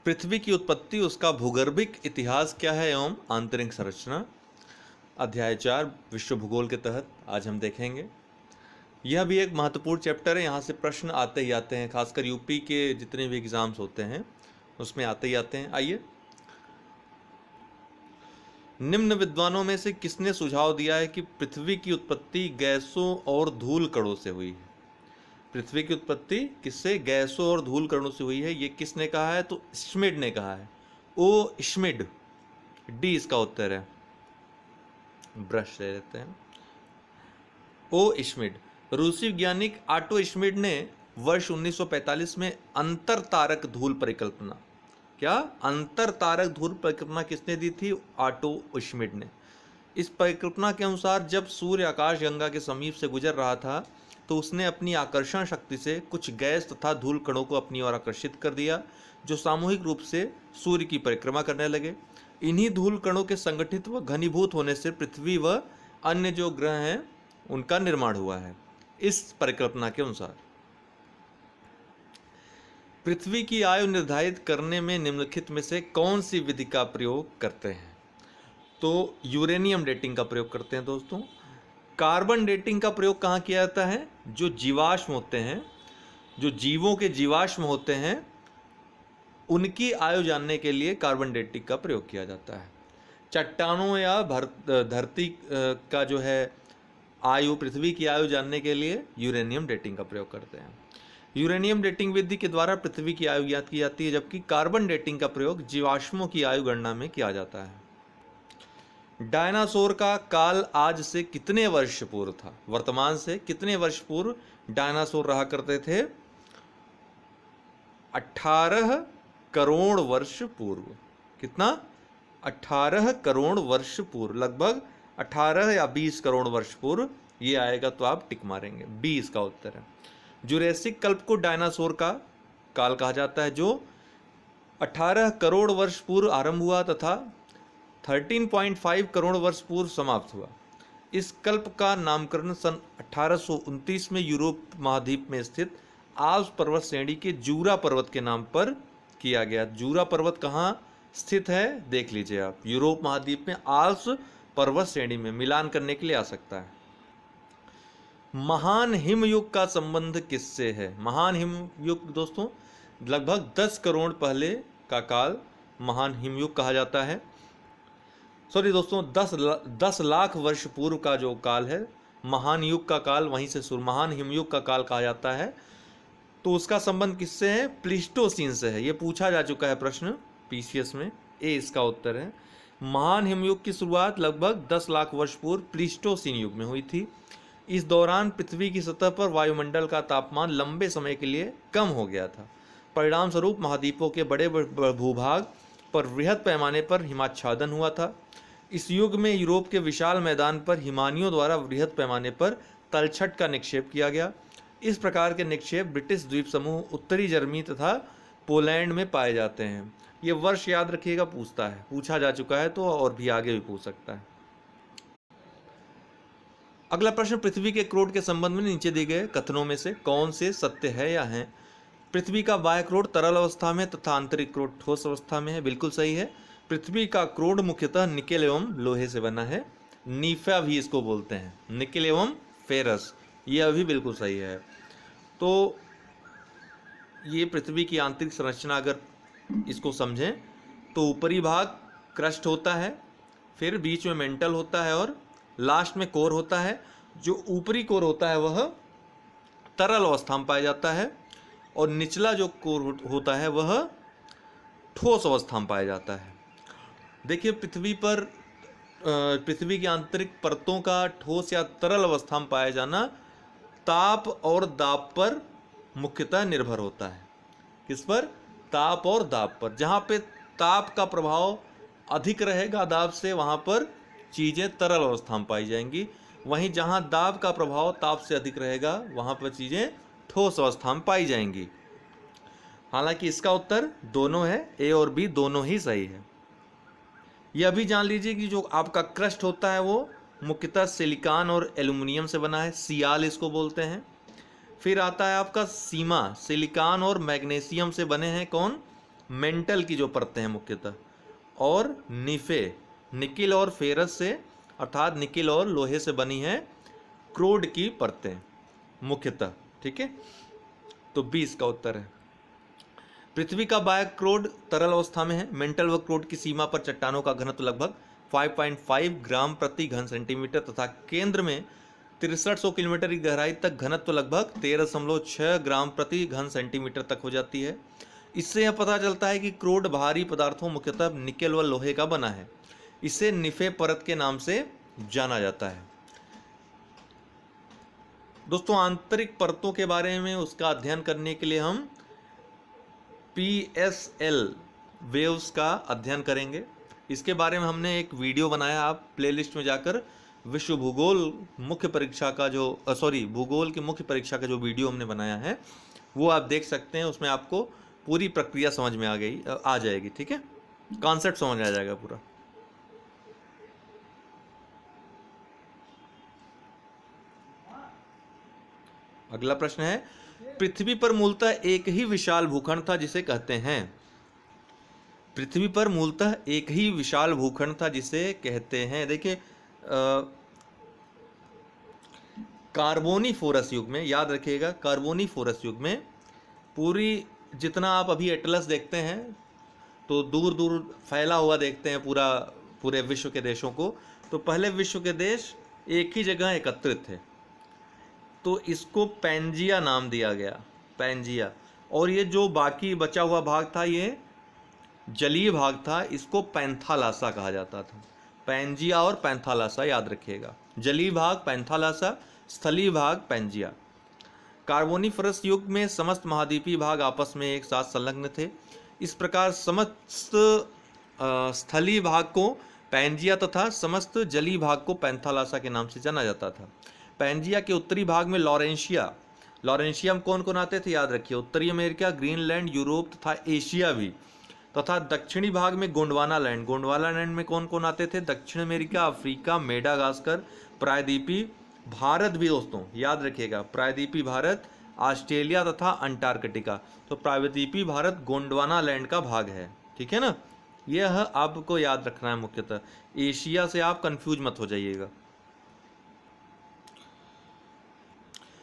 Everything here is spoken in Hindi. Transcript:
पृथ्वी की उत्पत्ति, उसका भूगर्भिक इतिहास क्या है एवं आंतरिक संरचना। अध्याय 4 विश्व भूगोल के तहत आज हम देखेंगे। यह भी एक महत्वपूर्ण चैप्टर है, यहाँ से प्रश्न आते ही आते हैं, खासकर यूपी के जितने भी एग्जाम्स होते हैं उसमें आते ही आते हैं। आइए, निम्न विद्वानों में से किसने सुझाव दिया है कि पृथ्वी की उत्पत्ति गैसों और धूल कणों से हुई है। पृथ्वी की उत्पत्ति किससे? गैसों और धूल कणों से हुई है। ये किसने कहा है? तो श्मिड ने कहा है। ओ श्मिड, डी इसका उत्तर है। ब्रश ले लेते हैं। ओ श्मिड। रूसी वैज्ञानिक ऑटो श्मिड ने वर्ष 1945 में अंतर तारक धूल परिकल्पना, क्या अंतर तारक धूल परिकल्पना किसने दी थी? ऑटो श्मिड ने। इस परिकल्पना के अनुसार जब सूर्य आकाशगंगा के समीप से गुजर रहा था तो उसने अपनी आकर्षण शक्ति से कुछ गैस तथा धूल कणों को अपनी ओर आकर्षित कर दिया, जो सामूहिक रूप से सूर्य की परिक्रमा करने लगे। इन्हीं धूल कणों के संगठित व घनीभूत होने से पृथ्वी व अन्य जो ग्रह हैं उनका निर्माण हुआ है। इस परिकल्पना के अनुसार पृथ्वी की आयु निर्धारित करने में निम्नलिखित में से कौन सी विधि का प्रयोग करते हैं? तो यूरेनियम डेटिंग का प्रयोग करते हैं दोस्तों। कार्बन डेटिंग का प्रयोग कहाँ किया जाता है? जो जीवाश्म होते हैं, जो जीवों के जीवाश्म होते हैं, उनकी आयु जानने के लिए कार्बन डेटिंग का प्रयोग किया जाता है। चट्टानों या धरती का जो है आयु, पृथ्वी की आयु जानने के लिए यूरेनियम डेटिंग का प्रयोग करते हैं। यूरेनियम डेटिंग विधि के द्वारा पृथ्वी की आयु ज्ञात की जाती है, जबकि कार्बन डेटिंग का प्रयोग जीवाश्मों की आयु गणना में किया जाता है। डायनासोर का काल आज से कितने वर्ष पूर्व था? वर्तमान से कितने वर्ष पूर्व डायनासोर रहा करते थे? 18 करोड़ वर्ष पूर्व। कितना? 18 करोड़ वर्ष पूर्व, लगभग 18 या 20 करोड़ वर्ष पूर्व। ये आएगा तो आप टिक मारेंगे, 20 का उत्तर है। जुरेसिक कल्प को डायनासोर का काल कहा जाता है, जो 18 करोड़ वर्ष पूर्व आरंभ हुआ तथा 13.5 करोड़ वर्ष पूर्व समाप्त हुआ। इस कल्प का नामकरण सन 1829 में यूरोप महाद्वीप में स्थित आल्प्स पर्वत श्रेणी के जूरा पर्वत के नाम पर किया गया। जूरा पर्वत कहाँ स्थित है देख लीजिए आप, यूरोप महाद्वीप में आल्प्स पर्वत श्रेणी में। मिलान करने के लिए आ सकता है। महान हिमयुग का संबंध किससे है? महान हिमयुग दोस्तों लगभग 10 करोड़ पहले का काल महान हिमयुग कहा जाता है। सॉरी दोस्तों, 10 लाख वर्ष पूर्व का जो काल है महान युग का काल, वहीं से शुरू महान हिमयुग का काल कहा जाता है। तो उसका संबंध किससे है? प्लीस्टोसीन से है। ये पूछा जा चुका है प्रश्न पीसीएस में, ए इसका उत्तर है। महान हिमयुग की शुरुआत लगभग 10 लाख वर्ष पूर्व प्लीस्टोसीन युग में हुई थी। इस दौरान पृथ्वी की सतह पर वायुमंडल का तापमान लंबे समय के लिए कम हो गया था। परिणाम स्वरूप महाद्वीपों के बड़े भूभाग पर वृहद पैमाने पर हिमाच्छादन हुआ था। इस युग में यूरोप के विशाल मैदान पर हिमानियों द्वारा वृहद पैमाने पर तलछट का निक्षेप किया गया। इस प्रकार के निक्षेप ब्रिटिश द्वीप समूह, उत्तरी जर्मनी तथा पोलैंड में पाए जाते हैं। ये वर्ष याद रखिएगा, पूछा जा चुका है तो और भी आगे भी पूछ सकता है। अगला प्रश्न, पृथ्वी के क्रोड के संबंध में नीचे दिए गए कथनों में से कौन से सत्य है या हैं? पृथ्वी का बाह्य क्रोड तरल अवस्था में तथा आंतरिक क्रोड ठोस अवस्था में है। बिल्कुल सही है। पृथ्वी का क्रोड मुख्यतः निकेल एवं लोहे से बना है। नीफा भी इसको बोलते हैं, निकेल एवं फेरस। यह भी बिल्कुल सही है। तो ये पृथ्वी की आंतरिक संरचना अगर इसको समझें तो ऊपरी भाग क्रस्ट होता है, फिर बीच में मेंटल होता है और लास्ट में कोर होता है। जो ऊपरी कोर होता है वह तरल अवस्था में पाया जाता है और निचला जो कोर होता है वह ठोस अवस्था में पाया जाता है। देखिए, पृथ्वी की आंतरिक परतों का ठोस या तरल अवस्था में पाया जाना ताप और दाब पर मुख्यतः निर्भर होता है। किस पर? ताप और दाब पर। जहाँ पे ताप का प्रभाव अधिक रहेगा दाब से, वहाँ पर चीज़ें तरल अवस्था में पाई जाएंगी। वहीं जहाँ दाब का प्रभाव ताप से अधिक रहेगा वहाँ पर चीज़ें ठोस अवस्था में पाई जाएंगी। हालांकि इसका उत्तर दोनों है, ए और बी दोनों ही सही है। यह भी जान लीजिए कि जो आपका क्रस्ट होता है वो मुख्यतः सिलिकॉन और एल्युमिनियम से बना है, सियाल इसको बोलते हैं। फिर आता है आपका सीमा, सिलिकॉन और मैग्नीशियम से बने हैं। कौन? मेंटल की जो परतें हैं मुख्यतः, और निफे निकिल और फेरस से अर्थात निकिल और लोहे से बनी है क्रोड की परतें मुख्यतः। ठीक है, तो 20 का उत्तर है। पृथ्वी का बाह्य क्रोड तरल अवस्था में है। मेंटल व क्रोड की सीमा पर चट्टानों का घनत्व लगभग 5.5 ग्राम प्रति घन सेंटीमीटर तथा केंद्र में 6300 किलोमीटर की गहराई तक घनत्व लगभग 13.6 ग्राम प्रति घन सेंटीमीटर तक हो जाती है। इससे यह पता चलता है कि क्रोड भारी पदार्थों मुख्यतः निकेल व लोहे का बना है। इसे निफे परत के नाम से जाना जाता है। दोस्तों, आंतरिक परतों के बारे में उसका अध्ययन करने के लिए हम PSL वेव्स का अध्ययन करेंगे। इसके बारे में हमने एक वीडियो बनाया, आप प्लेलिस्ट में जाकर विश्व भूगोल मुख्य परीक्षा का जो भूगोल की मुख्य परीक्षा का जो वीडियो हमने बनाया है वो आप देख सकते हैं। उसमें आपको पूरी प्रक्रिया समझ में आ जाएगी। ठीक है, कॉन्सेप्ट समझ आ जाएगा पूरा। अगला प्रश्न है, पृथ्वी पर मूलतः एक ही विशाल भूखंड था जिसे कहते हैं। पृथ्वी पर मूलतः एक ही विशाल भूखंड था जिसे कहते हैं। देखिए, कार्बोनीफोरस युग में, याद रखिएगा, कार्बोनीफोरस युग में पूरी जितना आप अभी एटलस देखते हैं तो दूर दूर फैला हुआ देखते हैं पूरे विश्व के देशों को, तो पहले विश्व के देश एक ही जगह एकत्रित थे, तो इसको पैंजिया नाम दिया गया, पैंजिया। और ये जो बाकी बचा हुआ भाग था ये जलीय भाग था, इसको पैंथालासा कहा जाता था। पैंजिया और पैंथालासा याद रखिएगा, जलीय भाग पैंथालासा, स्थलीय भाग पैंजिया। कार्बोनीफरस युग में समस्त महाद्वीपीय भाग आपस में एक साथ संलग्न थे। इस प्रकार समस्त स्थलीय भाग को पैंजिया तथा समस्त जलीय भाग को पैंथालासा के नाम से जाना जाता था। पैंजिया के उत्तरी भाग में लॉरेंशिया में कौन कौन आते थे याद रखिए, उत्तरी अमेरिका, ग्रीनलैंड, यूरोप तथा एशिया भी, तथा दक्षिणी भाग में गोंडवाना लैंड में कौन कौन आते थे, दक्षिण अमेरिका, अफ्रीका, मेडागास्कर, प्रायद्वीपी भारत भी दोस्तों याद रखिएगा, प्रायद्वीपी भारत, ऑस्ट्रेलिया तथा अंटार्कटिका। तो प्रायद्वीपी भारत गोंडवाना लैंड का भाग है। ठीक है ना, यह आपको याद रखना है मुख्यतः। एशिया से आप कंफ्यूज मत हो जाइएगा।